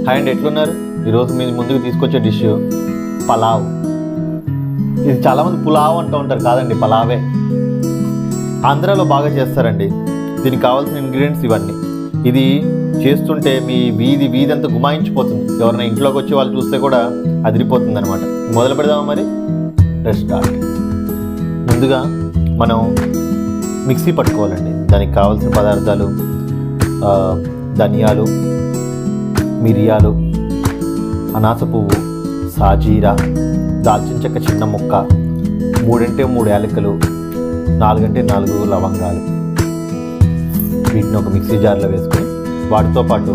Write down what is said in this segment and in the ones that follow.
Hi అండి, ఎట్లున్నారు? ఈరోజు మీ ముందుకు తీసుకొచ్చే డిష్ పలావ్. ఇది చాలామంది పులావ్ అంటూ ఉంటారు, కాదండి పలావే. ఆంధ్రాలో బాగా చేస్తారండి. దీనికి కావాల్సిన ఇంగ్రీడియంట్స్ ఇవన్నీ. ఇది చేస్తుంటే మీ వీధి అంతా గుమాయించిపోతుంది. ఎవరైనా ఇంట్లోకి వచ్చి వాళ్ళు చూస్తే కూడా అదిరిపోతుంది అనమాట. మొదలు పెడదామా మరి? స్టార్ట్. ముందుగా మనం మిక్సీ పట్టుకోవాలండి. దానికి కావాల్సిన పదార్థాలు ధనియాలు, మిరియాలు, అనాస పువ్వు, సాజీరా, దాల్చిన చెక్క చిన్న ముక్క, 3 యాలకులు, 4 లవంగాలు. వీటిని ఒక మిక్సీ జార్లో వేసుకొని వాటితో పాటు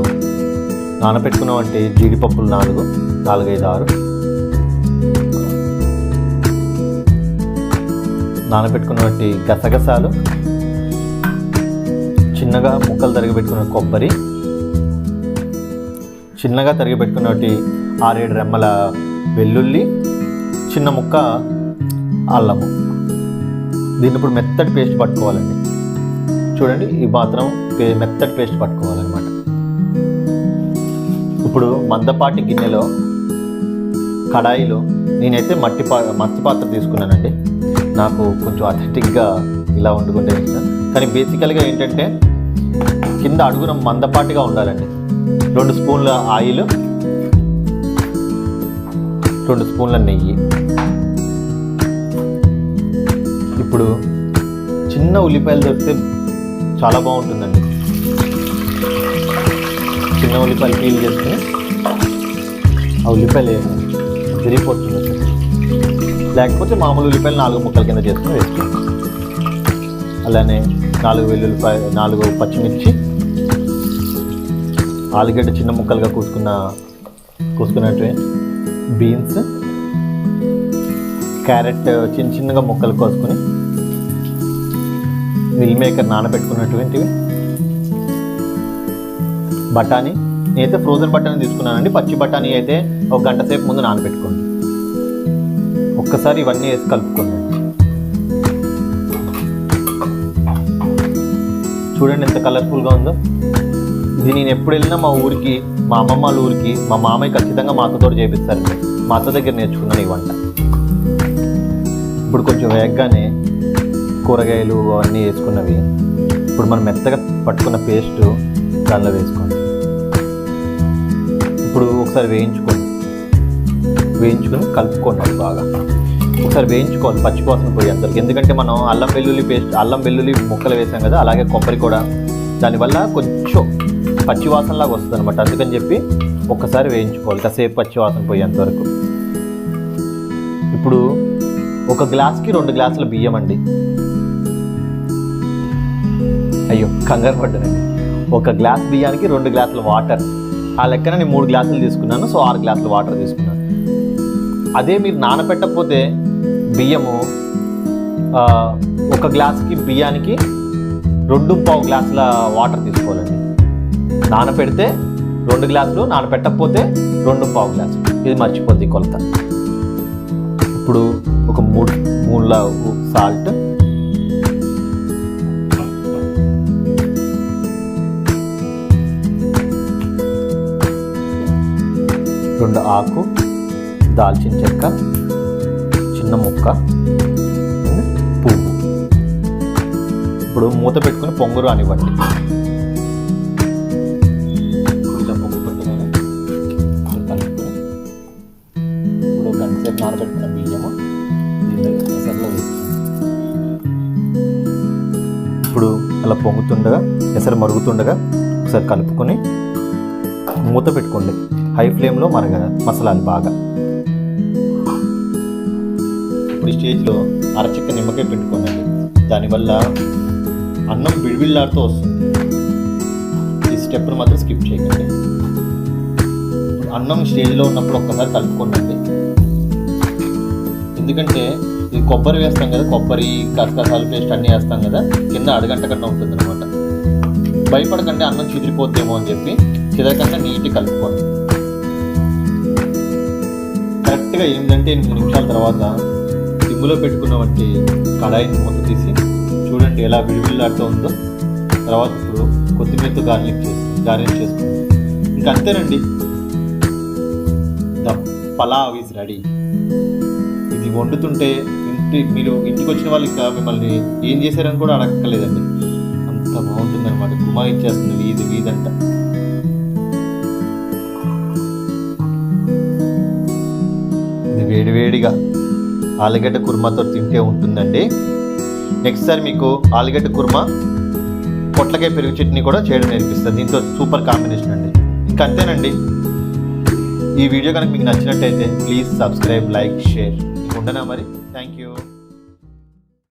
నానబెట్టుకున్నవంటి జీడిపప్పులు 4, 5, 6, నానబెట్టుకున్నటువంటి గసగసాలు, చిన్నగా ముక్కలు తరిగిపెట్టుకున్న కొబ్బరి, చిన్నగా తరిగిపెట్టుకున్నటువంటి 6-7 రెమ్మల వెల్లుల్లి, చిన్న ముక్క అల్లము. దీన్ని ఇప్పుడు మెత్తటి పేస్ట్ పట్టుకోవాలండి. చూడండి, ఈ మాత్రం మెత్తటి పేస్ట్ పట్టుకోవాలన్నమాట. ఇప్పుడు మందపాటి గిన్నెలో కడాయిలో నేనైతే మట్టి పాత్ర తీసుకున్నానండి. నాకు కొంచెం అథెంటిక్గా ఇలా వండుకుంటే ఇష్టం. కానీ బేసికల్గా ఏంటంటే కింద అడుగున మందపాటిగా ఉండాలండి. 2 స్పూన్ల ఆయిల్, 2 స్పూన్ల నెయ్యి. ఇప్పుడు చిన్న ఉల్లిపాయలు దొరికితే చాలా బాగుంటుందండి. చిన్న ఉల్లిపాయలు పీల్ చేసుకుని ఆ ఉల్లిపాయలు తిరిగిపోతుంది. లేకపోతే మామూలు ఉల్లిపాయలు 4 ముక్కల కింద చేసుకుని వేసుకోండి. అలానే 4 వెల్లుల్లిపాయ, 4 పచ్చిమిర్చి, ఆలుగడ్డ చిన్న ముక్కలుగా కోసుకున్నట్టు, బీన్స్, క్యారెట్ చిన్నగా ముక్కలు కోసుకొని, మిల్ మేకర్ నానబెట్టుకున్నటువంటివి, బఠానీ. నేనైతే ఫ్రోజన్ బఠానీ తీసుకున్నానండి. పచ్చి బఠానీ అయితే 1 గంట సేపు ముందు నానబెట్టుకోండి. ఒక్కసారి ఇవన్నీ వేసి కలుపుకోండి. చూడండి ఎంత కలర్ఫుల్గా ఉందో. ఇది నేను ఎప్పుడు వెళ్ళినా మా ఊరికి, మా అమ్మమ్మ వాళ్ళ ఊరికి, మా మామయ్య ఖచ్చితంగా మా అత్తతో చేపిస్తారండి. మా అత్త దగ్గర నేర్చుకున్నాను ఈ వంట. ఇప్పుడు కొంచెం వేగగానే కూరగాయలు అవన్నీ వేసుకున్నవి ఇప్పుడు మనం మెత్తగా పట్టుకున్న పేస్ట్ దానిలో వేసుకోండి. ఇప్పుడు ఒకసారి వేయించుకొని కలుపుకోండి. బాగా ఒకసారి వేయించుకోవాలి, పచ్చివాసన పోయేంతవరకు. ఎందుకంటే మనం అల్లం వెల్లుల్లి ముక్కలు వేసాం కదా, అలాగే కొబ్బరి కూడా. దానివల్ల కొంచెం పచ్చివాసనలాగా వస్తుంది అనమాట. అందుకని చెప్పి ఒక్కసారి వేయించుకోవాలి, కాసేపు పచ్చివాసన పోయేంతవరకు. ఇప్పుడు 1 గ్లాస్కి 2 గ్లాసుల బియ్యం అండి. అయ్యో, కంగారు పడ్డానండి. 1 గ్లాస్ బియ్యానికి 2 గ్లాసుల వాటర్. ఆ లెక్కన నేను 3 గ్లాసులు తీసుకున్నాను. సో 6 గ్లాసుల వాటర్ తీసుకున్నాను. అదే మీరు నానబెట్టకపోతే బియ్యము 1 గ్లాసుకి బియ్యానికి 2.5 గ్లాసుల వాటర్ తీసుకోవాలండి. నానబెడితే 2 గ్లాసులు, నానబెట్టకపోతే 2.5 గ్లాసులు. ఇది మర్చిపోద్ది కొలత. ఇప్పుడు ఒక 3 స్పూన్ల సాల్ట్, 2 ఆకు దాల్చిన చెక్క చిన్న ముక్క, పువ్వు. ఇప్పుడు మూత పెట్టుకుని పొంగురు అనివ్వండి. ఇలా పొంగు పెట్టుకుని కలుపుకొని ఇప్పుడు 1 గంట సేపు నానబెట్టుకున్న బియ్యము ఎసరులో వేసుకుంది. ఇప్పుడు అలా పొంగుతుండగా, ఎసరు మరుగుతుండగా ఒకసారి కలుపుకొని మూత పెట్టుకోండి. హై ఫ్లేమ్లో మసాలాలు బాగా. ఇప్పుడు ఈ స్టేజ్లో అరచెక్క నిమ్మకాయ పెట్టుకోండి. దానివల్ల అన్నం విడివిళ్ళాడుతూ వస్తుంది. ఈ స్టెప్ను మాత్రం స్కిప్ చేయకండి. అన్నం స్టేజ్లో ఉన్నప్పుడు ఒక్కసారి కలుపుకోండి. ఎందుకంటే ఇది కొబ్బరి వేస్తాం కదా, కొబ్బరి గసగసాలు పేస్ట్ అన్నీ వేస్తాం కదా, కింద అడగంట కన్నా ఉంటుంది అనమాట. భయపడకండి అన్నం చిదిరిపోద్దేమో అని చెప్పి చిదరకుండా నీట్గా కలుపుకోండి. కరెక్ట్గా 8 నిమిషాల తర్వాత సిమ్లో పెట్టుకున్నటువంటి కడాయిని మూత తీసి చూడండి ఎలా విడివిల్లాడుతూ ఉందో. తర్వాత ఇప్పుడు కొత్తిమీరతో గార్నిష్ చేసుకోండి. ఇంకా అంతేనండి, ద పలావ్ ఈజ్ రెడీ. ఇది వండుతుంటే మీరు ఇంటికి వచ్చిన వాళ్ళు ఇంకా మిమ్మల్ని ఏం చేశారని కూడా అడగక్కర్లేదండి, అంత బాగుంటుంది అనమాట. గుమా ఇచ్చేస్తుంది వీధంతా. ఇది వేడివేడిగా ఆలుగడ్డ కుర్మాతో తింటే ఉంటుందండి. నెక్స్ట్ సారి మీకు ఆలుగడ్డ కుర్మా పొట్లకాయ పెరుగు చట్నీ కూడా చేయడం నేర్పిస్తుంది. దీంతో సూపర్ కాంబినేషన్ అండి. ఇంకా అంతేనండి. ఈ వీడియో కనుక మీకు నచ్చినట్టయితే ప్లీజ్ సబ్స్క్రైబ్, లైక్, షేర్. ఉండనా మరి. Thank you.